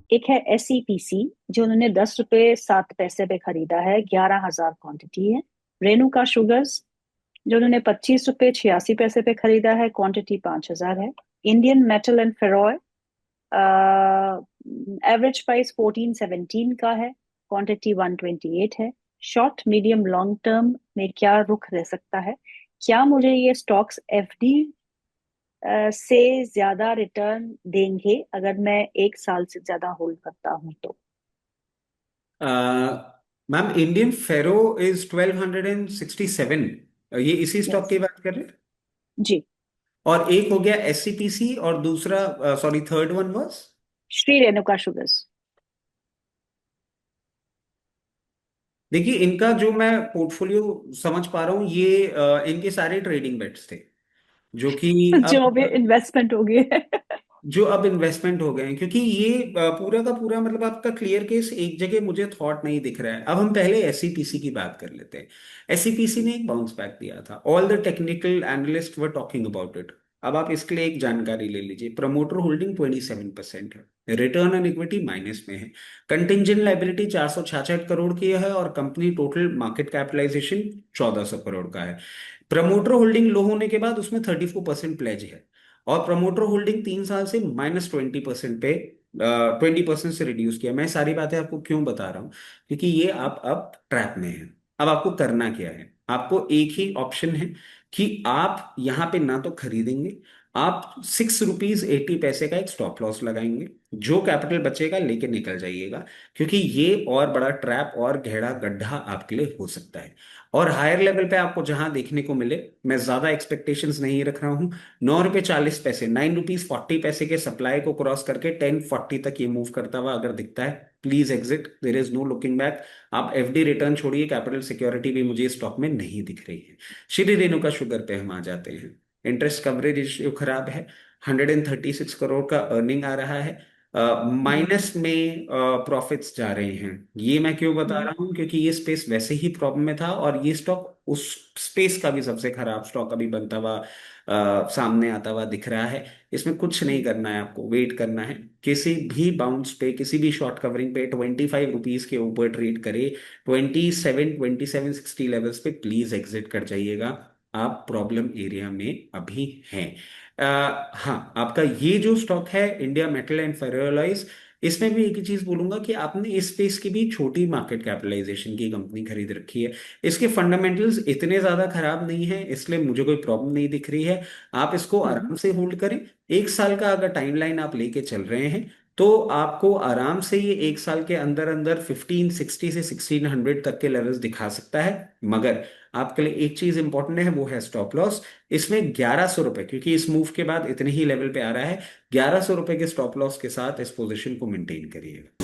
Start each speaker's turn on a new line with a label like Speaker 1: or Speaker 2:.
Speaker 1: एक है SEPC, जो उन्होंने 10 रुपये 7 पैसे पे खरीदा है, 11,000 क्वांटिटी है। रेणुका शुगर्स, जो उन्होंने 25 रुपये 86 पैसे पे खरीदा है, क्वांटिटी 5,000 है। Indian metal and ferro, average price 1417 का है, क्वांटिटी 128 है। शॉर्ट मीडियम लॉन्ग टर्म में क्या रुख रह सकता है? क्या मुझे ये स्टॉक्स FD से ज्यादा रिटर्न देंगे अगर मैं 1 साल से ज्यादा होल्ड करता हूं तो?
Speaker 2: Ma'am, Indian ferro is 1267। ये इसी स्टॉक
Speaker 1: यस।
Speaker 2: की बात कर रहे हैं।
Speaker 1: जी।
Speaker 2: और एक हो गया SCPC, और दूसरा, sorry, third one was.
Speaker 1: Shri Renuka sugars.
Speaker 2: देखिए, इनका जो मैं पोर्टफोलियो समझ पा रहा हूँ, ये इनके सारे ट्रेडिंग बेट्स थे जो कि
Speaker 1: जो
Speaker 2: अब
Speaker 1: अभी इन्वेस्टमेंट हो गई है।
Speaker 2: जो अब इन्वेस्टमेंट हो गए हैं, क्योंकि ये पूरा का पूरा मतलब आपका क्लियर केस एक जगह मुझे थॉट नहीं दिख रहा है। अब हम पहले SCPC की बात कर लेते हैं। SCPC ने एक बाउंस बैक दिया था, all the technical analyst were talking about it. अब आप इसके लिए एक जानकारी ले लीजिए। प्रमोटर होल्डिंग 27% है, रिटर्न ऑन इक्विटी माइनस में है, कंटिंजेंट लाइबिलिटी 466 करोड़ की है, और company total market capitalisation 1400 crore का है। प्रमोटर होल्डिंग लो होने के बाद उसमें 34% प्लेज है, और प्रमोटर होल्डिंग 3 साल से -20% पे 20% से रिड्यूस किया। मैं सारी बातें आपको क्यों बता रहा हूँ? क्योंकि ये आप अब ट्रैप में हैं। अब आपको करना क्या है? आपको एक ही ऑप्शन है कि आप यहाँ पे ना तो खरीदेंगे, आप ₹6.80 का एक स्टॉप लॉस लगाएंगे, जो कैपिटल बचेगा लेके निकल जाइएगा, क्योंकि ये और बड़ा ट्रैप और गहरा गड्ढा आपके लिए हो सकता है। और हायर लेवल पे आपको जहां देखने को मिले, मैं ज्यादा एक्सपेक्टेशंस नहीं रख रहा हूं, ₹9.40, ₹9.40 के सप्लाई को क्रॉस करके 10.40 तक ये मूव करता हुआ अगर दिखता है, please exit, there is no looking back. आप FD रिटर्न छोड़िए, कैपिटल सिक्योरिटी भी मुझे स्टॉक में नहीं दिख रही है। श्री रेणुका शुगर पे हम आ जाते हैं। इंटरेस्ट कवरेज रेशियो खराब है, 136 करोड़ का अर्निंग आ रहा है,
Speaker 1: हम्म।
Speaker 2: माइनस में प्रॉफिट्स जा रहे हैं। ये मैं क्यों बता
Speaker 1: हम्म।
Speaker 2: रहा हूँ? क्योंकि ये स्पेस वैसे ही प्रॉब्लम में था, और ये स्टॉक उस स्पेस का भी सबसे खराब स्टॉक अभी बनता हुआ सामने आता हुआ दिख रहा है। इसमें कुछ नहीं
Speaker 1: हम्म।
Speaker 2: करना है, आपको वेट करना है। किसी भी बाउंस पे, किसी भी शॉर्ट कवरिंग पे 25 रुपीज के ऊपर ट्रेड करे, 27 60 लेवल्स पे प्लीज एग्जिट कर जाइएगा। आप प्रॉब्लम एरिया में अभी हैं। हाँ, आपका ये जो स्टॉक है इंडिया मेटल एंड फेरोअलॉयज, इसमें भी एक ही चीज बोलूंगा कि आपने इस स्पेस की भी छोटी मार्केट कैपिटलाइजेशन की कंपनी खरीद रखी है। इसके फंडामेंटल्स इतने ज्यादा खराब नहीं है, इसलिए मुझे कोई प्रॉब्लम नहीं दिख रही है। आप इसको
Speaker 1: हम्म।
Speaker 2: आराम से होल्ड करें। 1 साल का अगर टाइमलाइन आप लेके चल रहे हैं, तो आपको आराम से ये 1 साल के अंदर अंदर 1560 से 1600 तक के लेवल्स दिखा सकता है। मगर आपके लिए एक चीज इंपॉर्टेंट है, वो है स्टॉप लॉस। इसमें ₹1100, क्योंकि इस मूव के बाद इतने ही लेवल पे आ रहा है, ₹1100 के स्टॉप लॉस के साथ इस पोजीशन को मेंटेन करिएगा।